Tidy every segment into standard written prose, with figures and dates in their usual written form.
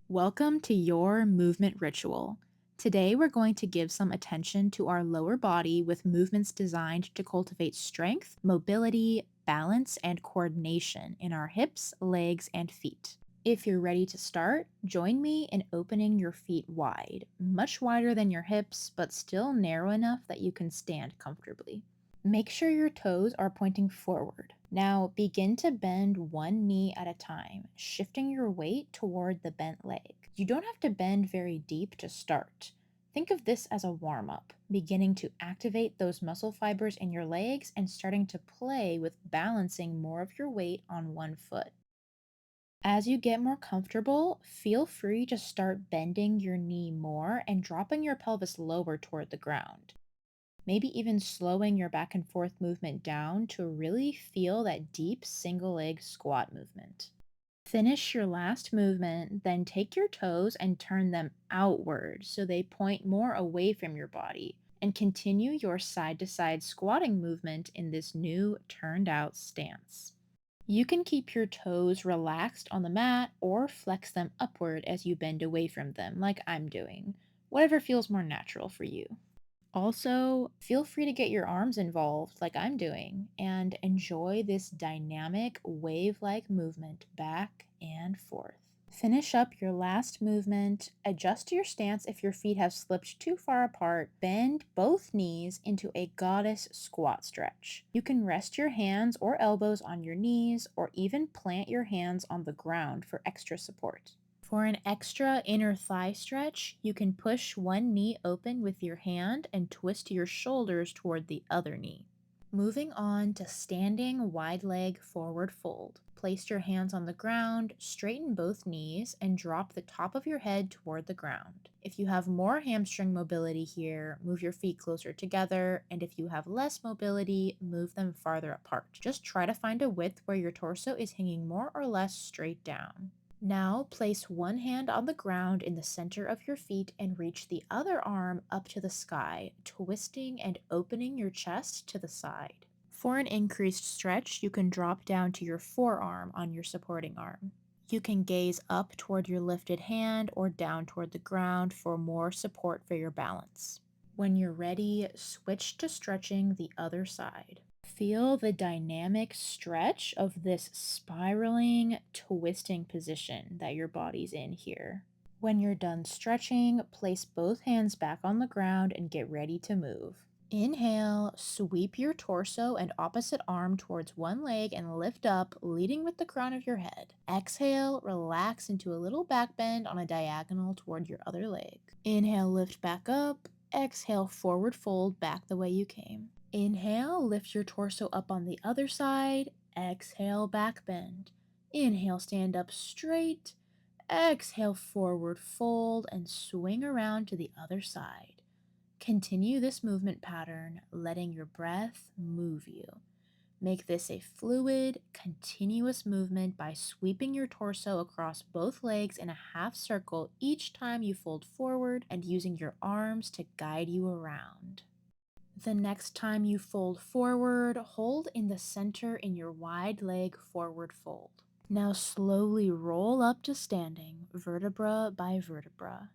Welcome to your movement ritual. Today, we're going to give some attention to our lower body with movements designed to cultivate strength, mobility, balance, and coordination in our hips, legs, and feet. If you're ready to start, join me in opening your feet wide, much wider than your hips, but still narrow enough that you can stand comfortably. Make sure your toes are pointing forward. Now begin to bend one knee at a time, shifting your weight toward the bent leg. You don't have to bend very deep to start. Think of this as a warm up, beginning to activate those muscle fibers in your legs and starting to play with balancing more of your weight on one foot. As you get more comfortable, feel free to start bending your knee more and dropping your pelvis lower toward the ground. Maybe even slowing your back and forth movement down to really feel that deep single leg squat movement. Finish your last movement, then take your toes and turn them outward so they point more away from your body, and continue your side to side squatting movement in this new turned out stance. You can keep your toes relaxed on the mat or flex them upward as you bend away from them, like I'm doing, whatever feels more natural for you. Also, feel free to get your arms involved, like I'm doing, and enjoy this dynamic wave like movement back and forth. Finish up your last movement, adjust your stance if your feet have slipped too far apart, bend both knees into a goddess squat stretch. You can rest your hands or elbows on your knees, or even plant your hands on the ground for extra support. For an extra inner thigh stretch, you can push one knee open with your hand and twist your shoulders toward the other knee. Moving on to standing wide leg forward fold. Place your hands on the ground, straighten both knees, and drop the top of your head toward the ground. If you have more hamstring mobility here, move your feet closer together, and if you have less mobility, move them farther apart. Just try to find a width where your torso is hanging more or less straight down. Now place one hand on the ground in the center of your feet and reach the other arm up to the sky, twisting and opening your chest to the side. For an increased stretch, you can drop down to your forearm on your supporting arm. You can gaze up toward your lifted hand or down toward the ground for more support for your balance. When you're ready, switch to stretching the other side. Feel the dynamic stretch of this spiraling, twisting position that your body's in here. When you're done stretching, place both hands back on the ground and get ready to move. Inhale, sweep your torso and opposite arm towards one leg and lift up, leading with the crown of your head. Exhale, relax into a little back bend on a diagonal toward your other leg. Inhale, lift back up. Exhale, forward fold back the way you came. Inhale, lift your torso up on the other side. Exhale, back bend. Inhale, stand up straight. Exhale, forward fold and swing around to the other side. Continue this movement pattern, letting your breath move you. Make this a fluid, continuous movement by sweeping your torso across both legs in a half circle each time you fold forward and using your arms to guide you around. The next time you fold forward, hold in the center in your wide leg forward fold. Now slowly roll up to standing, vertebra by vertebra.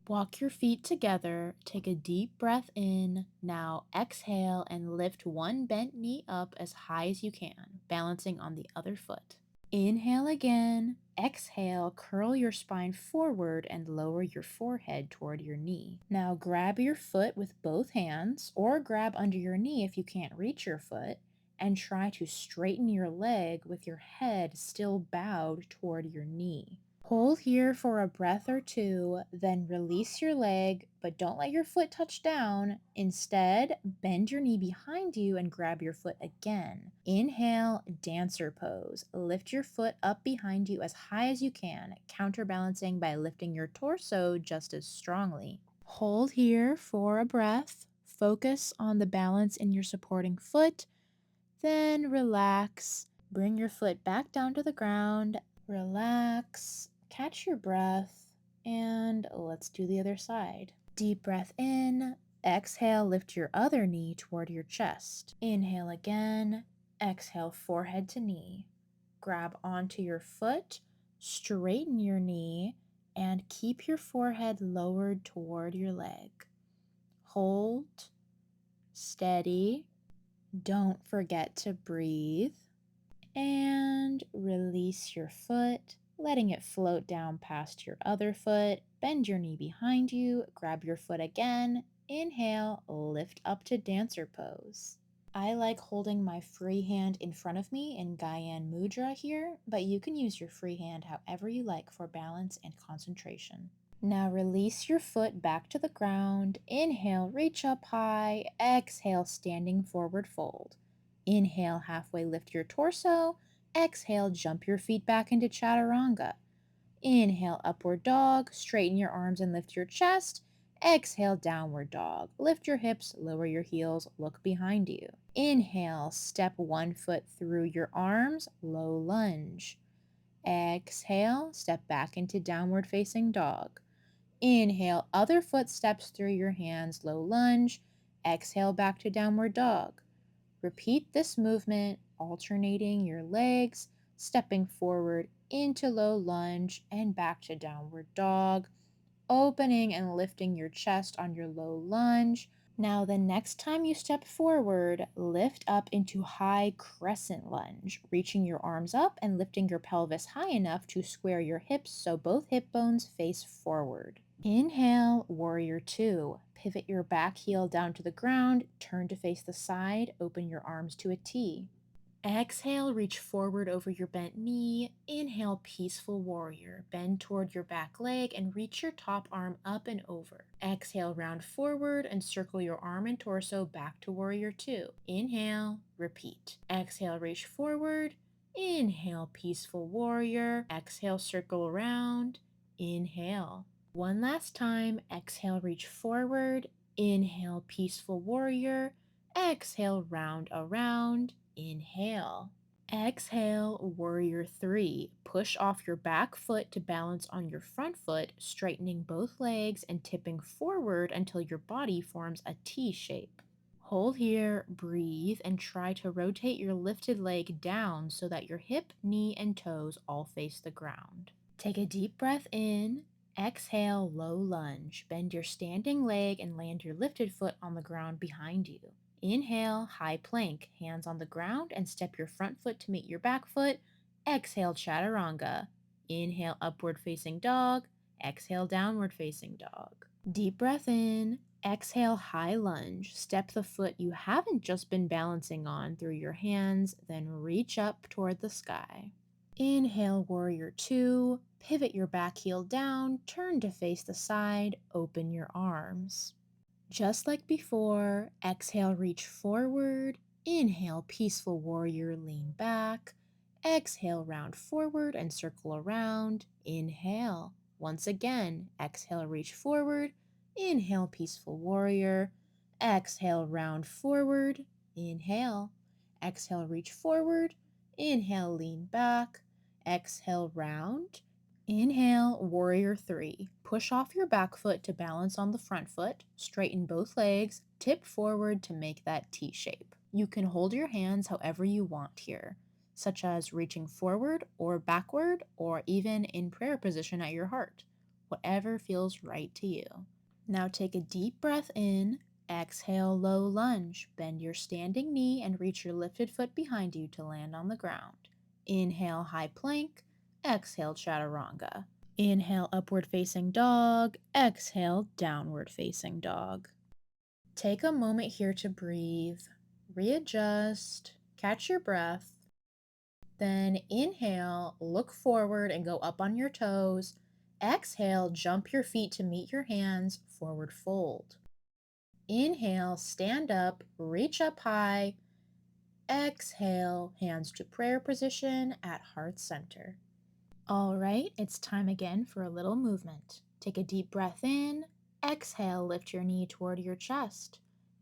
Walk your feet together, take a deep breath in. Now exhale and lift one bent knee up as high as you can, balancing on the other foot. Inhale again. Exhale, curl your spine forward and lower your forehead toward your knee. Now grab your foot with both hands, or grab under your knee if you can't reach your foot, and try to straighten your leg with your head still bowed toward your knee. Hold here for a breath or two, then release your leg, but don't let your foot touch down. Instead, bend your knee behind you and grab your foot again. Inhale, dancer pose. Lift your foot up behind you as high as you can, counterbalancing by lifting your torso just as strongly. Hold here for a breath. Focus on the balance in your supporting foot, then relax. Bring your foot back down to the ground. Relax, catch your breath, and let's do the other side. Deep breath in. Exhale, lift your other knee toward your chest. Inhale again. Exhale, forehead to knee. Grab onto your foot, straighten your knee, and keep your forehead lowered toward your leg. Hold, steady, don't forget to breathe, and release your foot, letting it float down past your other foot. Bend your knee behind you, grab your foot again. Inhale, lift up to dancer pose. I like holding my free hand in front of me in Gyan Mudra here, but you can use your free hand however you like for balance and concentration. Now release your foot back to the ground. Inhale, reach up high. Exhale, standing forward fold. Inhale, halfway lift your torso. Exhale, jump your feet back into chaturanga. Inhale, upward dog. Straighten your arms and lift your chest. Exhale, downward dog. Lift your hips, lower your heels, look behind you. Inhale, step one foot through your arms, low lunge. Exhale, step back into downward facing dog. Inhale, other foot steps through your hands, low lunge. Exhale, back to downward dog. Repeat this movement, alternating your legs, stepping forward into low lunge and back to downward dog, opening and lifting your chest on your low lunge. Now, the next time you step forward, lift up into high crescent lunge, reaching your arms up and lifting your pelvis high enough to square your hips so both hip bones face forward. Inhale, warrior two. Pivot your back heel down to the ground, turn to face the side, open your arms to a T. Exhale, reach forward over your bent knee. Inhale, peaceful warrior. Bend toward your back leg and reach your top arm up and over. Exhale, round forward and circle your arm and torso back to warrior two. Inhale, repeat. Exhale, reach forward. Inhale, peaceful warrior. Exhale, circle around. Inhale. One last time. Exhale, reach forward. Inhale, peaceful warrior. Exhale, round around. Inhale. Exhale, warrior three. Push off your back foot to balance on your front foot, straightening both legs and tipping forward until your body forms a T shape. Hold here, breathe, and try to rotate your lifted leg down so that your hip, knee, and toes all face the ground. Take a deep breath in. Exhale, low lunge. Bend your standing leg and land your lifted foot on the ground behind you. Inhale, high plank, hands on the ground, and step your front foot to meet your back foot. Exhale, chaturanga. Inhale, upward facing dog. Exhale, downward facing dog. Deep breath in. Exhale, high lunge. Step the foot you haven't just been balancing on through your hands, then reach up toward the sky. Inhale, warrior two. Pivot your back heel down, turn to face the side, open your arms. Just like before, exhale, reach forward. Inhale, peaceful warrior, lean back. Exhale, round forward and circle around. Inhale. Once again, exhale, reach forward. Inhale, peaceful warrior. Exhale, round forward. Inhale. Exhale, reach forward. Inhale, lean back. Exhale, round. Inhale, warrior three. Push off your back foot to balance on the front foot. Straighten both legs. Tip forward to make that T shape. You can hold your hands however you want here, such as reaching forward or backward, or even in prayer position at your heart. Whatever feels right to you. Now take a deep breath in. Exhale, low lunge. Bend your standing knee and reach your lifted foot behind you to land on the ground. Inhale, high plank. Exhale, chaturanga. Inhale, upward facing dog. Exhale, downward facing dog. Take a moment here to breathe, readjust, catch your breath. Then inhale, look forward and go up on your toes. Exhale, jump your feet to meet your hands, forward fold. Inhale, stand up, reach up high. Exhale, hands to prayer position at heart center. All right, it's time again for a little movement. Take a deep breath in. Exhale, lift your knee toward your chest.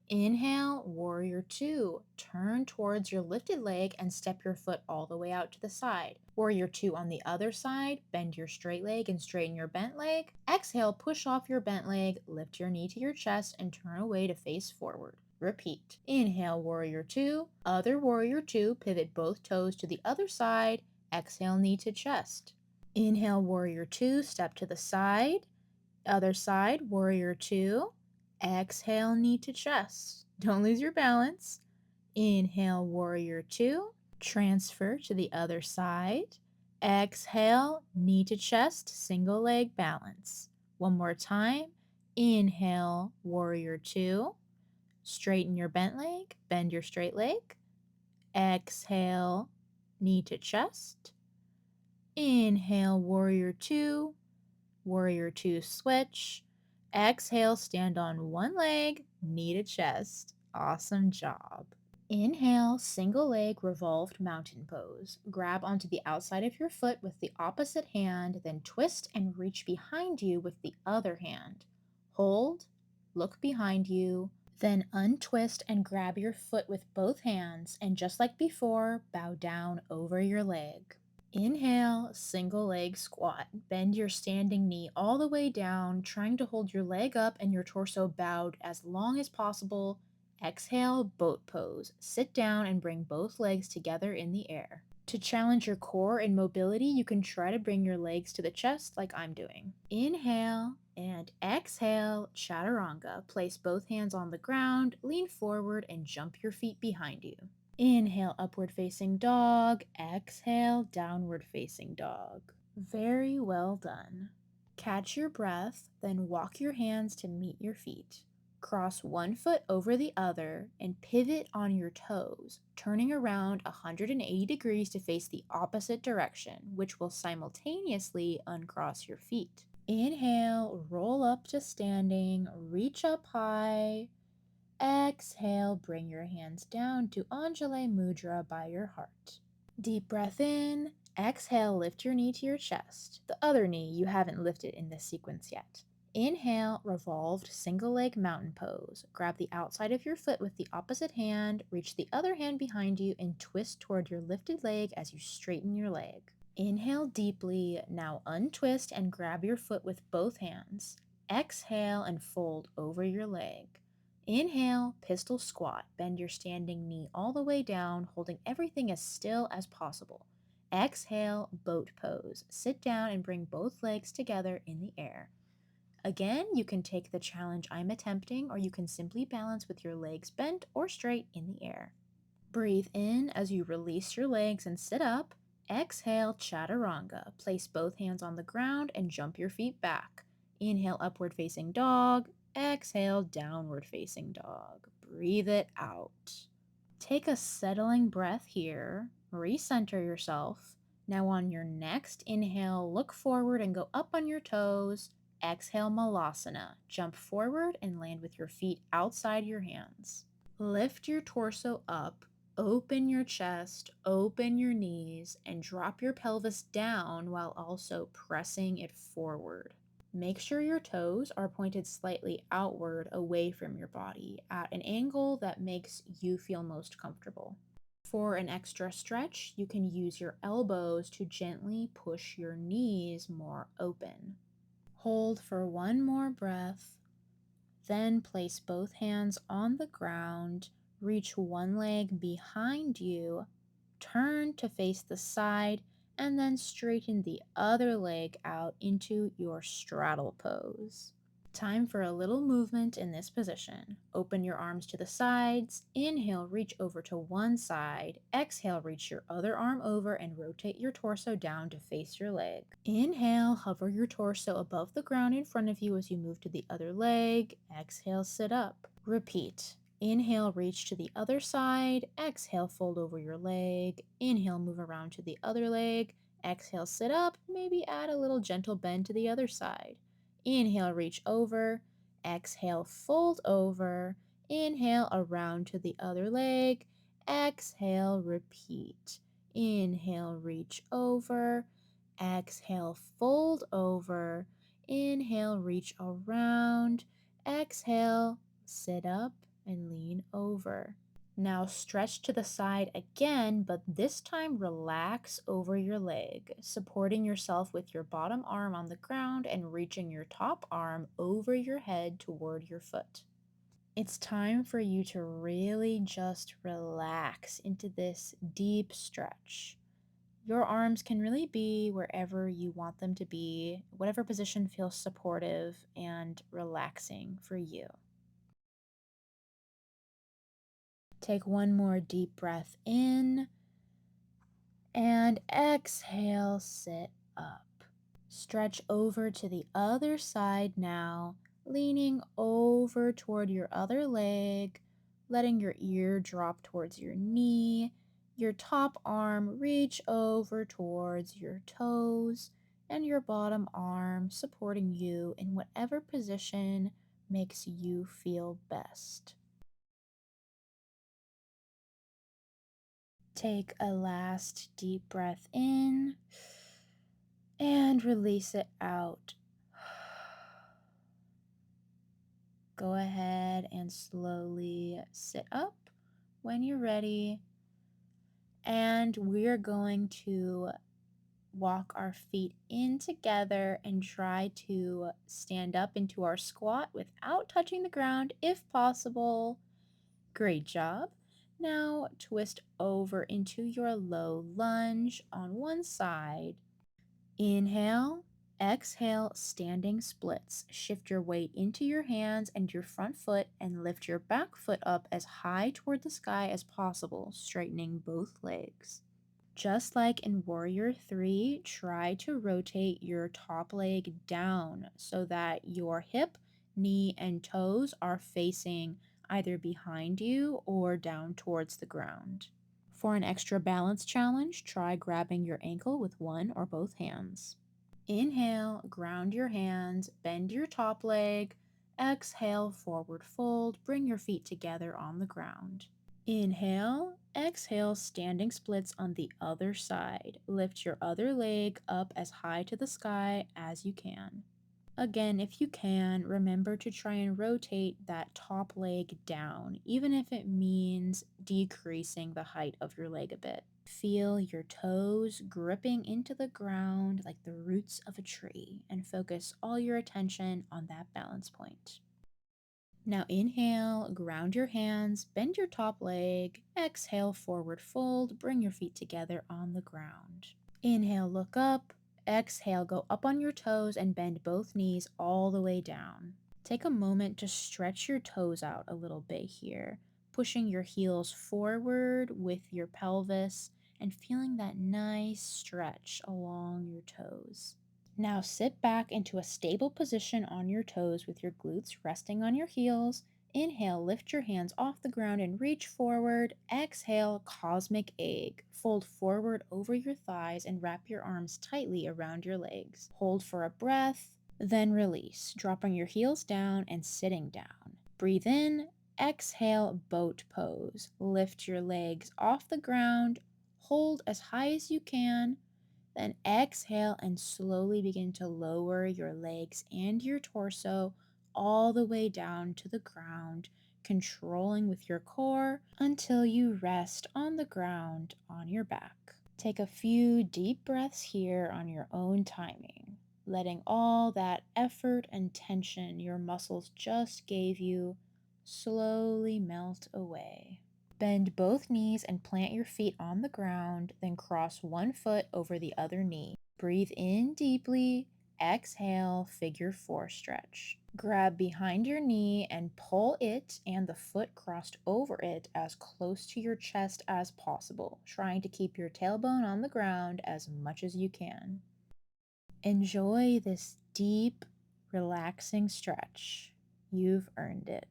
Inhale, warrior two. Turn towards your lifted leg and step your foot all the way out to the side. Warrior two on the other side. Bend your straight leg and straighten your bent leg. Exhale, push off your bent leg, lift your knee to your chest, and turn away to face forward. Repeat. Inhale, warrior two. Other warrior two. Pivot both toes to the other side. Exhale, knee to chest. Inhale, warrior two, step to the side. Other side, warrior two. Exhale, knee to chest. Don't lose your balance. Inhale, warrior two. Transfer to the other side. Exhale, knee to chest, single leg balance. One more time. Inhale, warrior two. Straighten your bent leg, bend your straight leg. Exhale, knee to chest. Inhale, warrior two. Warrior two, switch. Exhale, stand on one leg, knee to chest. Awesome job. Inhale, single leg revolved mountain pose. Grab onto the outside of your foot with the opposite hand, then twist and reach behind you with the other hand. Hold, look behind you, then untwist and grab your foot with both hands, and just like before, bow down over your leg. Inhale, single leg squat. Bend your standing knee all the way down, trying to hold your leg up and your torso bowed as long as possible. Exhale, boat pose. Sit down and bring both legs together in the air. To challenge your core and mobility, you can try to bring your legs to the chest like I'm doing. Inhale and exhale, chaturanga. Place both hands on the ground, lean forward, and jump your feet behind you. Inhale, upward facing dog. Exhale, downward facing dog. Very well done. Catch your breath, then walk your hands to meet your feet. Cross one foot over the other and pivot on your toes, turning around 180 degrees to face the opposite direction, which will simultaneously uncross your feet. Inhale, roll up to standing, reach up high. Exhale, bring your hands down to Anjali Mudra by your heart. Deep breath in. Exhale, lift your knee to your chest. The other knee you haven't lifted in this sequence yet. Inhale, revolved single leg mountain pose. Grab the outside of your foot with the opposite hand, reach the other hand behind you, and twist toward your lifted leg as you straighten your leg. Inhale deeply. Now untwist and grab your foot with both hands. Exhale and fold over your leg. Inhale, pistol squat. Bend your standing knee all the way down, holding everything as still as possible. Exhale, boat pose. Sit down and bring both legs together in the air. Again, you can take the challenge I'm attempting, or you can simply balance with your legs bent or straight in the air. Breathe in as you release your legs and sit up. Exhale, chaturanga. Place both hands on the ground and jump your feet back. Inhale, upward facing dog. Exhale, downward facing dog. Breathe it out. Take a settling breath here. Recenter yourself. Now, on your next inhale, look forward and go up on your toes. Exhale, Malasana. Jump forward and land with your feet outside your hands. Lift your torso up. Open your chest, open your knees, and drop your pelvis down while also pressing it forward. Make sure your toes are pointed slightly outward away from your body at an angle that makes you feel most comfortable. For an extra stretch, you can use your elbows to gently push your knees more open. Hold for one more breath, then place both hands on the ground. Reach one leg behind you, turn to face the side, and then straighten the other leg out into your straddle pose. Time for a little movement in this position. Open your arms to the sides. Inhale, reach over to one side. Exhale, reach your other arm over and rotate your torso down to face your leg. Inhale, hover your torso above the ground in front of you as you move to the other leg. Exhale, sit up. Repeat. Inhale, reach to the other side. Exhale, fold over your leg. Inhale, move around to the other leg. Exhale, sit up. Maybe add a little gentle bend to the other side. Inhale, reach over. Exhale, fold over. Inhale, around to the other leg. Exhale, repeat. Inhale, reach over. Exhale, fold over. Inhale, reach around. Exhale, sit up and lean over. Now stretch to the side again, but this time relax over your leg, supporting yourself with your bottom arm on the ground and reaching your top arm over your head toward your foot. It's time for you to really just relax into this deep stretch. Your arms can really be wherever you want them to be, whatever position feels supportive and relaxing for you. Take one more deep breath in and exhale, sit up. Stretch over to the other side now, leaning over toward your other leg, letting your ear drop towards your knee, your top arm reach over towards your toes, and your bottom arm supporting you in whatever position makes you feel best. Take a last deep breath in and release it out. Go ahead and slowly sit up when you're ready. And we're going to walk our feet in together and try to stand up into our squat without touching the ground if possible. Great job. Now twist over into your low lunge on one side. Inhale, exhale, standing splits. Shift your weight into your hands and your front foot and lift your back foot up as high toward the sky as possible, straightening both legs. Just like in Warrior 3, try to rotate your top leg down so that your hip, knee, and toes are facing either behind you or down towards the ground. For an extra balance challenge, try grabbing your ankle with one or both hands. Inhale, ground your hands, bend your top leg. Exhale, forward fold, bring your feet together on the ground. Inhale, exhale, standing splits on the other side. Lift your other leg up as high to the sky as you can. Again, if you can, remember to try and rotate that top leg down, even if it means decreasing the height of your leg a bit. Feel your toes gripping into the ground like the roots of a tree and focus all your attention on that balance point. Now inhale, ground your hands, bend your top leg. Exhale, forward fold, bring your feet together on the ground. Inhale, look up. Exhale, go up on your toes and bend both knees all the way down. Take a moment to stretch your toes out a little bit here, pushing your heels forward with your pelvis and feeling that nice stretch along your toes. Now sit back into a stable position on your toes with your glutes resting on your heels. Inhale, lift your hands off the ground and reach forward. Exhale, cosmic egg. Fold forward over your thighs and wrap your arms tightly around your legs. Hold for a breath, then release, dropping your heels down and sitting down. Breathe in, exhale, boat pose. Lift your legs off the ground, hold as high as you can. Then exhale and slowly begin to lower your legs and your torso all the way down to the ground, controlling with your core until you rest on the ground on your back. Take a few deep breaths here on your own timing, letting all that effort and tension your muscles just gave you slowly melt away. Bend both knees and plant your feet on the ground, then cross one foot over the other knee. Breathe in deeply. Exhale, figure four stretch. Grab behind your knee and pull it and the foot crossed over it as close to your chest as possible, trying to keep your tailbone on the ground as much as you can. Enjoy this deep, relaxing stretch. You've earned it.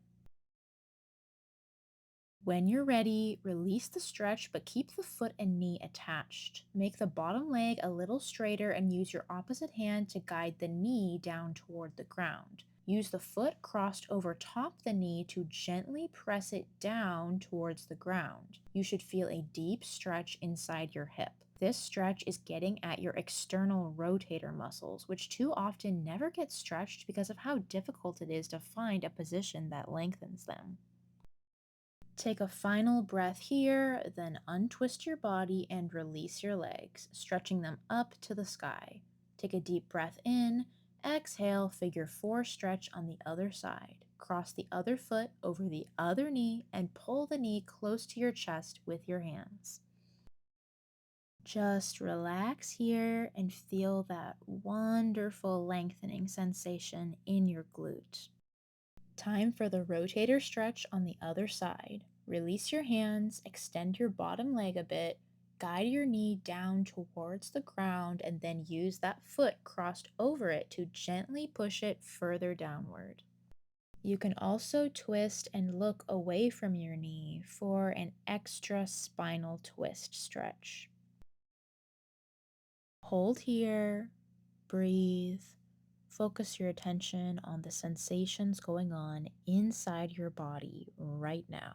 When you're ready, release the stretch but keep the foot and knee attached. Make the bottom leg a little straighter and use your opposite hand to guide the knee down toward the ground. Use the foot crossed over top the knee to gently press it down towards the ground. You should feel a deep stretch inside your hip. This stretch is getting at your external rotator muscles, which too often never get stretched because of how difficult it is to find a position that lengthens them. Take a final breath here, then untwist your body and release your legs, stretching them up to the sky. Take a deep breath in, exhale, figure four stretch on the other side. Cross the other foot over the other knee and pull the knee close to your chest with your hands. Just relax here and feel that wonderful lengthening sensation in your glute. Time for the rotator stretch on the other side. Release your hands, extend your bottom leg a bit, guide your knee down towards the ground, and then use that foot crossed over it to gently push it further downward. You can also twist and look away from your knee for an extra spinal twist stretch. Hold here, breathe, focus your attention on the sensations going on inside your body right now.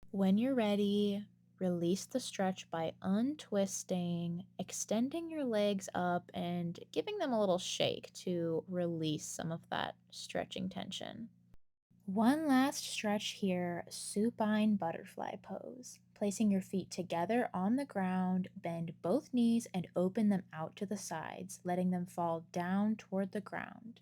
When you're ready, release the stretch by untwisting, extending your legs up, and giving them a little shake to release some of that stretching tension. One last stretch here, supine butterfly pose. Placing your feet together on the ground, bend both knees and open them out to the sides, letting them fall down toward the ground.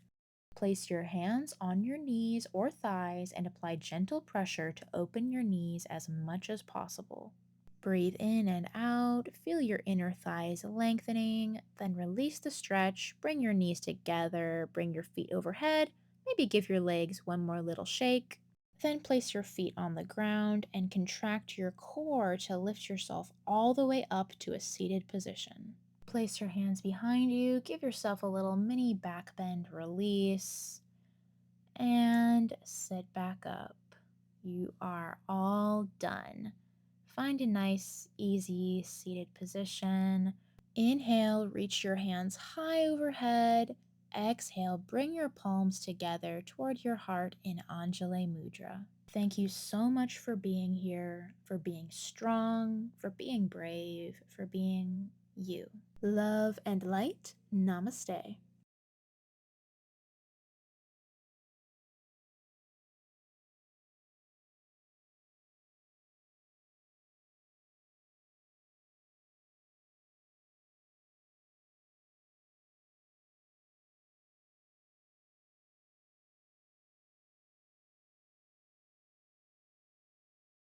Place your hands on your knees or thighs and apply gentle pressure to open your knees as much as possible. Breathe in and out, feel your inner thighs lengthening, then release the stretch, bring your knees together, bring your feet overhead, maybe give your legs one more little shake. Then place your feet on the ground and contract your core to lift yourself all the way up to a seated position. Place your hands behind you, give yourself a little mini back bend release, and sit back up. You are all done. Find a nice, easy seated position. Inhale, reach your hands high overhead. Exhale, bring your palms together toward your heart in Anjali Mudra. Thank you so much for being here, for being strong, for being brave, for being you. Love and light. Namaste.